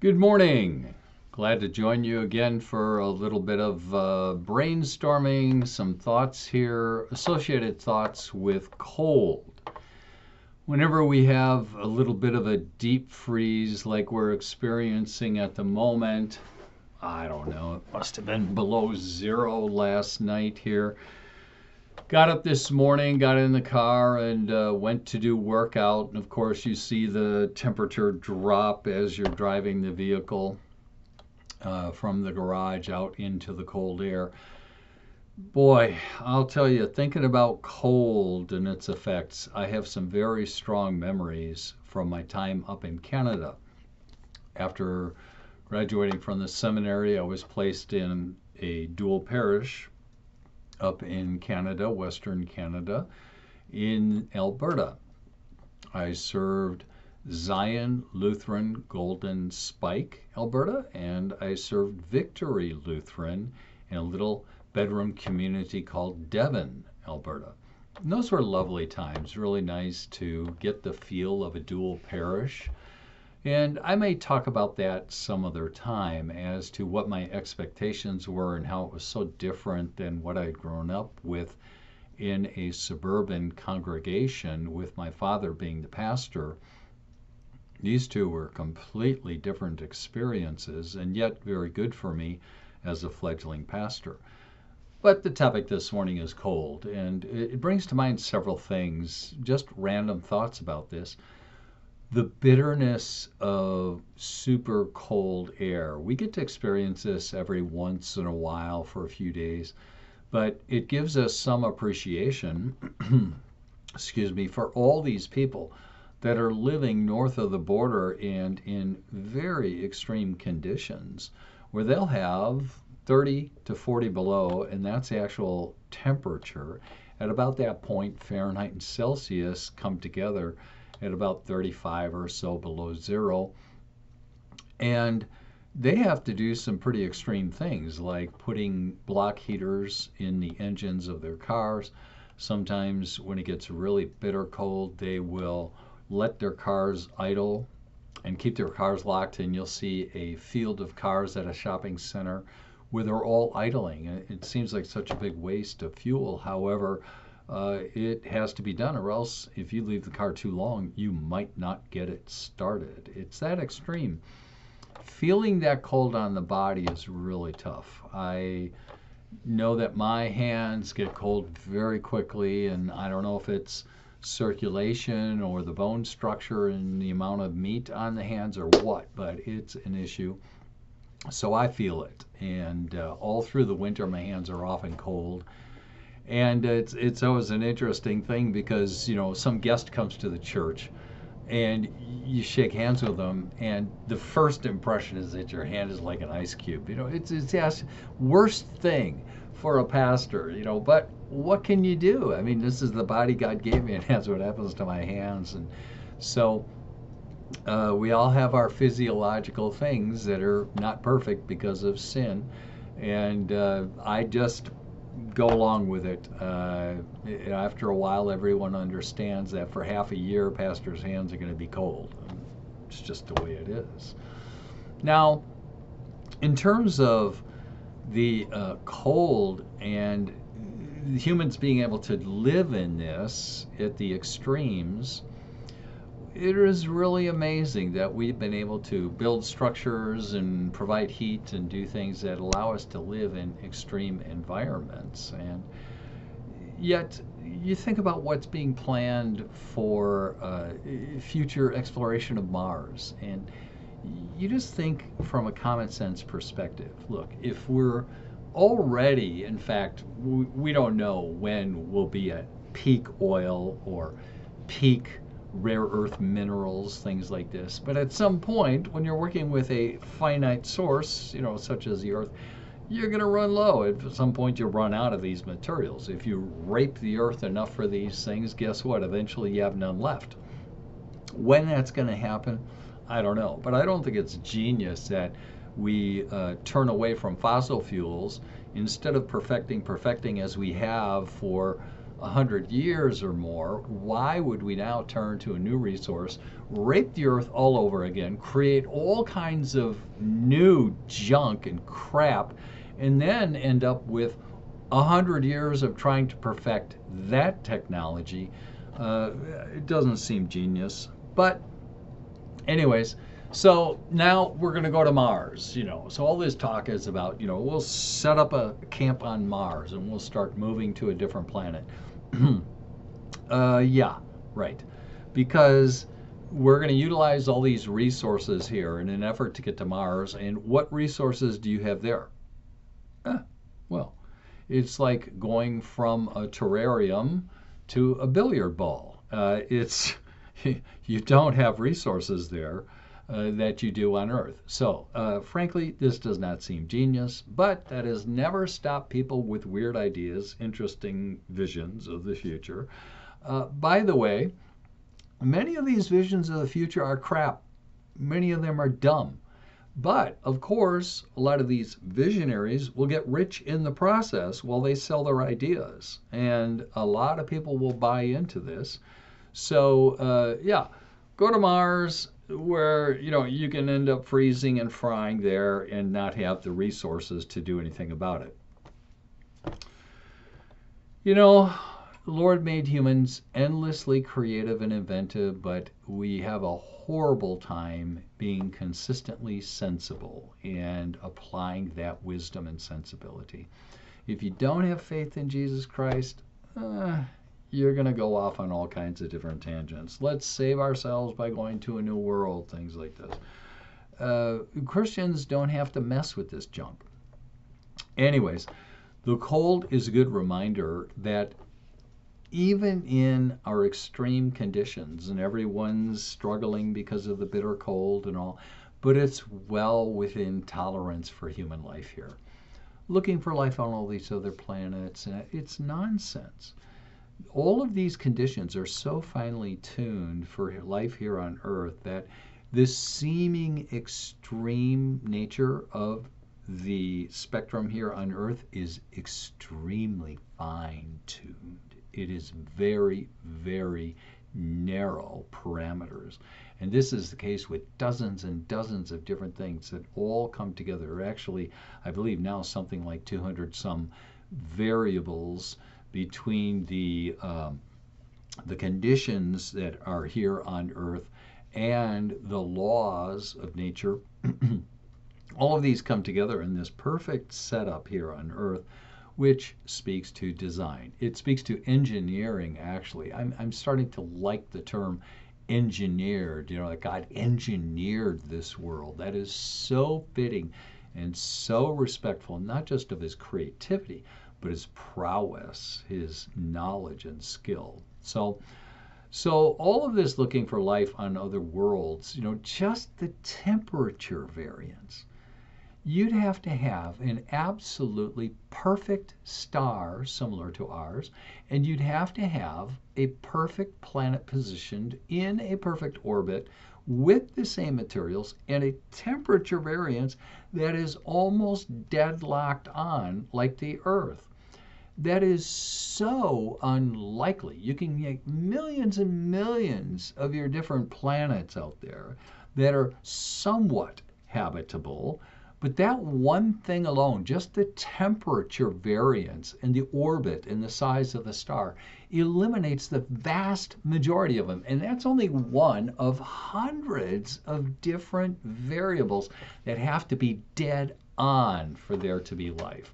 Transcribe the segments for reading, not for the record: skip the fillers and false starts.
Good morning. Glad to join you again for a little bit of brainstorming, some thoughts here, associated thoughts with cold. Whenever we have a little bit of a deep freeze like we're experiencing at the moment, I don't know, it must have been below zero last night here. Got up this morning, got in the car, and went to do workout. And of course, you see the temperature drop as you're driving the vehicle from the garage out into the cold air. Boy, I'll tell you, thinking about cold and its effects, I have some very strong memories from my time up in Canada. After graduating from the seminary, I was placed in a dual parish up in Canada, Western Canada, in Alberta. I served Zion Lutheran Golden Spike, Alberta, and I served Victory Lutheran in a little bedroom community called Devon, Alberta. And those were lovely times, really nice to get the feel of a dual parish. And I may talk about that some other time as to what my expectations were and how it was so different than what I'd grown up with in a suburban congregation with my father being the pastor. These two were completely different experiences and yet very good for me as a fledgling pastor. But the topic this morning is cold, and it brings to mind several things, just random thoughts about this. The bitterness of super cold air. We get to experience this every once in a while for a few days, but it gives us some appreciation, excuse me, for all these people that are living north of the border and in very extreme conditions where they'll have 30 to 40 below, and that's the actual temperature. At about that point, Fahrenheit and Celsius come together at about 35 or so below zero. And they have to do some pretty extreme things like putting block heaters in the engines of their cars. Sometimes when it gets really bitter cold, they will let their cars idle and keep their cars locked, and you'll see a field of cars at a shopping center where they're all idling. And it seems like such a big waste of fuel. However, it has to be done, or else if you leave the car too long, you might not get it started. It's that extreme. Feeling that cold on the body is really tough. I know that my hands get cold very quickly, and I don't know if it's circulation or the bone structure and the amount of meat on the hands or what, but it's an issue. So I feel it, and all through the winter my hands are often cold. And it's always an interesting thing because, you know, some guest comes to the church and you shake hands with them, and the first impression is that your hand is like an ice cube. You know, it's the worst thing for a pastor, you know, but what can you do? I mean, this is the body God gave me, and that's what happens to my hands. And so we all have our physiological things that are not perfect because of sin. And I just go along with it. After a while, everyone understands that for half a year, pastors' hands are going to be cold. It's just the way it is. Now, in terms of the cold and humans being able to live in this at the extremes, it is really amazing that we've been able to build structures and provide heat and do things that allow us to live in extreme environments. And yet, you think about what's being planned for future exploration of Mars, and you just think from a common sense perspective. Look, if we're already, in fact, we don't know when we'll be at peak oil or peak rare earth minerals, things like this. But at some point, when you're working with a finite source, you know, such as the Earth, you're going to run low. At some point, you'll run out of these materials. If you rape the Earth enough for these things, guess what? Eventually, you have none left. When that's going to happen, I don't know. But I don't think it's genius that we turn away from fossil fuels instead of perfecting as we have for 100 years or more, why would we now turn to a new resource, rape the earth all over again, create all kinds of new junk and crap, and then end up with 100 years of trying to perfect that technology? It doesn't seem genius. But anyways, so now we're going to go to Mars, So all this talk is about, we'll set up a camp on Mars and we'll start moving to a different planet. Yeah, right. Because we're going to utilize all these resources here in an effort to get to Mars. And what resources do you have there? Well, it's like going from a terrarium to a billiard ball. You don't have resources there that you do on Earth. So, frankly, this does not seem genius, but that has never stopped people with weird ideas, interesting visions of the future. By the way, many of these visions of the future are crap. Many of them are dumb. But, of course, a lot of these visionaries will get rich in the process while they sell their ideas. And a lot of people will buy into this. So, yeah, go to Mars where, you can end up freezing and frying there and not have the resources to do anything about it. The Lord made humans endlessly creative and inventive, but we have a horrible time being consistently sensible and applying that wisdom and sensibility. If you don't have faith in Jesus Christ, you're going to go off on all kinds of different tangents. Let's save ourselves by going to a new world, things like this. Christians don't have to mess with this junk. Anyways, the cold is a good reminder that even in our extreme conditions, and everyone's struggling because of the bitter cold and all, but it's well within tolerance for human life here. Looking for life on all these other planets, it's nonsense. All of these conditions are so finely tuned for life here on Earth that this seeming extreme nature of the spectrum here on Earth is extremely fine-tuned. It is very, very narrow parameters. And this is the case with dozens and dozens of different things that all come together. Actually, I believe now something like 200 some variables between the conditions that are here on Earth and the laws of nature. All of these come together in this perfect setup here on Earth, which speaks to design. It speaks to engineering, actually. I'm starting to like the term engineered, that God engineered this world. That is so fitting and so respectful, not just of his creativity, but his prowess, his knowledge and skill. So all of this looking for life on other worlds, just the temperature variance. You'd have to have an absolutely perfect star similar to ours, and you'd have to have a perfect planet positioned in a perfect orbit with the same materials and a temperature variance that is almost deadlocked on like the Earth. That is so unlikely. You can get millions and millions of your different planets out there that are somewhat habitable, but that one thing alone, just the temperature variance and the orbit and the size of the star, eliminates the vast majority of them. And that's only one of hundreds of different variables that have to be dead on for there to be life.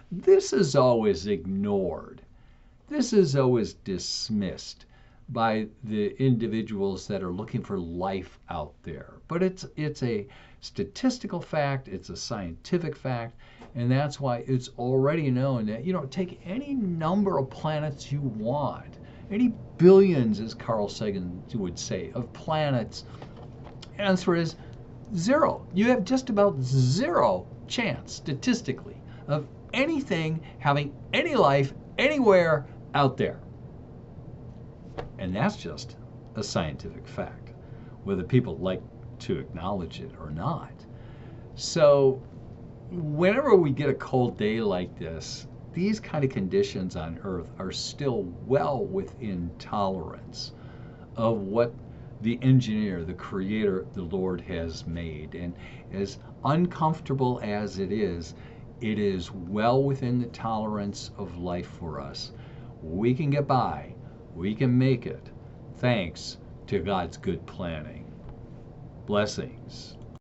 This is always ignored. This is always dismissed by the individuals that are looking for life out there. But it's a statistical fact, it's a scientific fact, and that's why it's already known that, take any number of planets you want, any billions, as Carl Sagan would say, of planets. Answer is zero. You have just about zero chance, statistically, of anything having any life anywhere out there. And that's just a scientific fact, whether people like to acknowledge it or not. So whenever we get a cold day like this, these kind of conditions on earth are still well within tolerance of what the engineer, the creator, the Lord has made. And as uncomfortable as it is well within the tolerance of life for us. We can get by. We can make it, thanks to God's good planning. Blessings.